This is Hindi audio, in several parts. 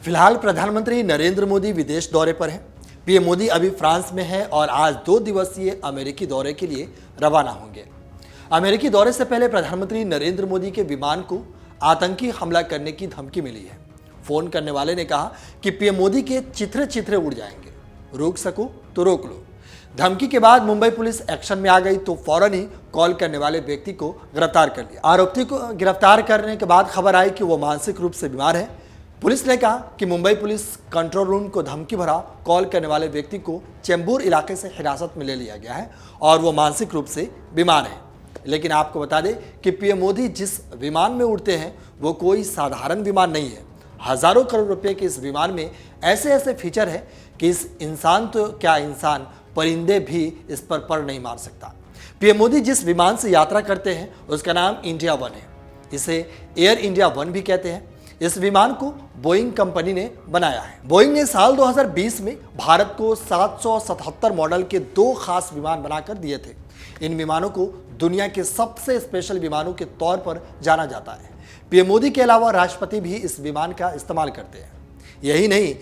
फिलहाल प्रधानमंत्री नरेंद्र मोदी विदेश दौरे पर हैं। पीएम मोदी अभी फ्रांस में हैं और आज 2 दिवसीय अमेरिकी दौरे के लिए रवाना होंगे। अमेरिकी दौरे से पहले प्रधानमंत्री नरेंद्र मोदी के विमान को आतंकी हमला करने की धमकी मिली है। फोन करने वाले ने कहा कि पीएम मोदी के चित्रे चित्रे उड़ जाएंगे, रोक सको तो रोक लो। धमकी के बाद मुंबई पुलिस एक्शन में आ गई तो फौरन ही कॉल करने वाले व्यक्ति को गिरफ्तार कर लिया। आरोपी को गिरफ्तार करने के बाद खबर आई कि वो मानसिक रूप से बीमार है। पुलिस ने कहा कि मुंबई पुलिस कंट्रोल रूम को धमकी भरा कॉल करने वाले व्यक्ति को चेंबूर इलाके से हिरासत में ले लिया गया है और वो मानसिक रूप से बीमार है। लेकिन आपको बता दें कि पीएम मोदी जिस विमान में उड़ते हैं वो कोई साधारण विमान नहीं है। हजारों करोड़ रुपए के इस विमान में ऐसे ऐसे फीचर है कि इस इंसान तो क्या इंसान, परिंदे भी इस पर पर नहीं मार सकता। पीएम मोदी जिस विमान से यात्रा करते हैं उसका नाम इंडिया वन है। इसे एयर इंडिया वन भी कहते हैं। इस विमान को बोइंग कंपनी ने बनाया है। बोइंग ने साल 2020 में भारत को 777 मॉडल के 2 खास विमान बनाकर दिए थे। इन विमानों को दुनिया के सबसे स्पेशल विमानों के तौर पर जाना जाता है। पीएम मोदी के अलावा राष्ट्रपति भी इस विमान का इस्तेमाल करते हैं। यही नहीं,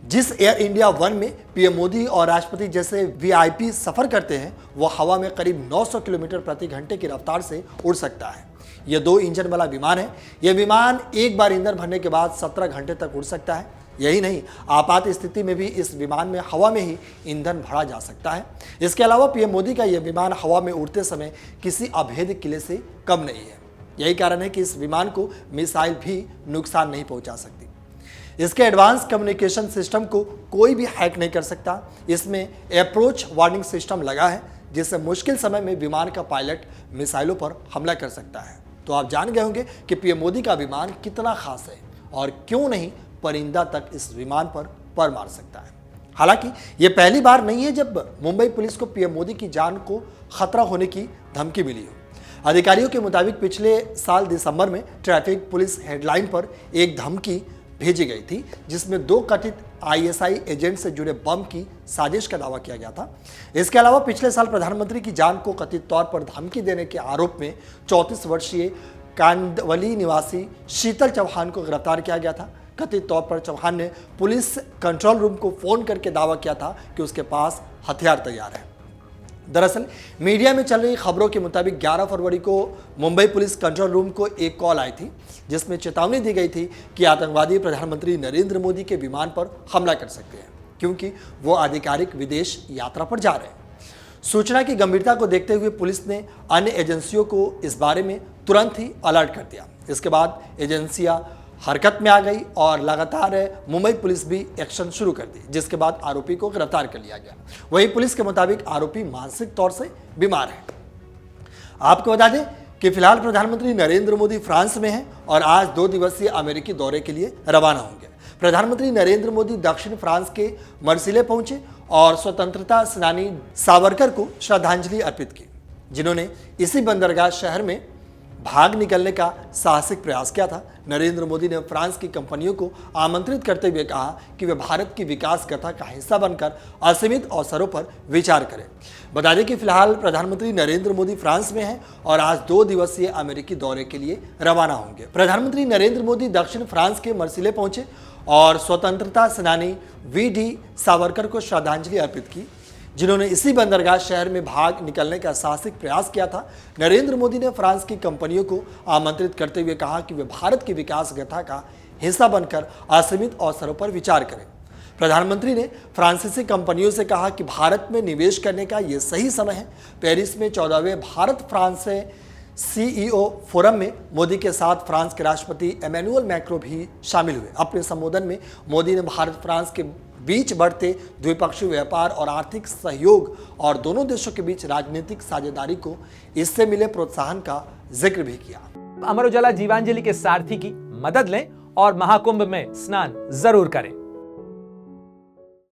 जिस एयर इंडिया वन में पीएम मोदी और राष्ट्रपति जैसे वीआईपी सफर करते हैं वो हवा में करीब 900 किलोमीटर प्रति घंटे की रफ्तार से उड़ सकता है। यह 2 इंजन वाला विमान है। यह विमान एक बार ईंधन भरने के बाद 17 घंटे तक उड़ सकता है। यही नहीं, आपात स्थिति में भी इस विमान में हवा में ही ईंधन भरा जा सकता है। इसके अलावा पीएम मोदी का यह विमान हवा में उड़ते समय किसी अभेद किले से कम नहीं है। यही कारण है कि इस विमान को मिसाइल भी नुकसान नहीं पहुंचा सकती। इसके एडवांस कम्युनिकेशन सिस्टम को कोई भी हैक नहीं कर सकता। इसमें अप्रोच वार्निंग सिस्टम लगा है जिससे मुश्किल समय में विमान का पायलट मिसाइलों पर हमला कर सकता है। तो आप जान गए होंगे कि पीएम मोदी का विमान कितना खास है और क्यों नहीं परिंदा तक इस विमान पर मार सकता है। हालांकि ये पहली बार नहीं है जब मुंबई पुलिस को पीएम मोदी की जान को खतरा होने की धमकी मिली हो। अधिकारियों के मुताबिक पिछले साल दिसंबर में ट्रैफिक पुलिस हेडलाइन पर एक धमकी भेजी गई थी जिसमें 2 कथित आईएसआई एजेंट से जुड़े बम की साजिश का दावा किया गया था। इसके अलावा पिछले साल प्रधानमंत्री की जान को कथित तौर पर धमकी देने के आरोप में 34 वर्षीय कांदवली निवासी शीतल चौहान को गिरफ्तार किया गया था। कथित तौर पर चौहान ने पुलिस कंट्रोल रूम को फोन करके दावा किया था कि उसके पास हथियार तैयार है। दरअसल मीडिया में चल रही खबरों के मुताबिक 11 फरवरी को मुंबई पुलिस कंट्रोल रूम को एक कॉल आई थी जिसमें चेतावनी दी गई थी कि आतंकवादी प्रधानमंत्री नरेंद्र मोदी के विमान पर हमला कर सकते हैं क्योंकि वो आधिकारिक विदेश यात्रा पर जा रहे हैं। सूचना की गंभीरता को देखते हुए पुलिस ने अन्य एजेंसियों को इस बारे में तुरंत ही अलर्ट कर दिया। इसके बाद एजेंसियां हरकत में आ गई और लगातार मुंबई पुलिस भी एक्शन शुरू कर दी, जिसके बाद आरोपी को गिरफ्तार कर लिया गया। वहीं पुलिस के मुताबिक आरोपी मानसिक तौर से बीमार है। आपको बता दें कि फिलहाल प्रधानमंत्री नरेंद्र मोदी फ्रांस में हैं और आज 2 दिवसीय अमेरिकी दौरे के लिए रवाना होंगे। प्रधानमंत्री नरेंद्र मोदी दक्षिण फ्रांस के मर्सिले पहुंचे और स्वतंत्रता सेनानी सावरकर को श्रद्धांजलि अर्पित की, जिन्होंने इसी बंदरगाह शहर में भाग निकलने का साहसिक प्रयास किया था। नरेंद्र मोदी ने फ्रांस की कंपनियों को आमंत्रित करते हुए कहा कि वे भारत की विकास कथा का हिस्सा बनकर असीमित अवसरों पर विचार करें। बता दें कि फिलहाल प्रधानमंत्री नरेंद्र मोदी फ्रांस में हैं और आज 2 दिवसीय अमेरिकी दौरे के लिए रवाना होंगे। प्रधानमंत्री नरेंद्र मोदी दक्षिण फ्रांस के मर्सिले पहुंचे और स्वतंत्रता सेनानी वी.डी. सावरकर को श्रद्धांजलि अर्पित की, जिन्होंने इसी बंदरगाह शहर में भाग निकलने का साहसिक प्रयास किया था। नरेंद्र मोदी ने फ्रांस की कंपनियों को आमंत्रित करते हुए कहा कि वे भारत की विकास गाथा का हिस्सा बनकर असीमित अवसरों पर विचार करें। प्रधानमंत्री ने फ्रांसीसी कंपनियों से कहा कि भारत में निवेश करने का ये सही समय है। पेरिस में 14वें भारत फ्रांस सीईओ फोरम में मोदी के साथ फ्रांस के राष्ट्रपति इमैनुअल मैक्रों भी शामिल हुए। अपने संबोधन में मोदी ने भारत फ्रांस के बीच बढ़ते द्विपक्षीय व्यापार और आर्थिक सहयोग और दोनों देशों के बीच राजनीतिक साझेदारी को इससे मिले प्रोत्साहन का जिक्र भी किया। अमर उजाला जीवांजलि के सारथी की मदद लें और महाकुंभ में स्नान जरूर करें।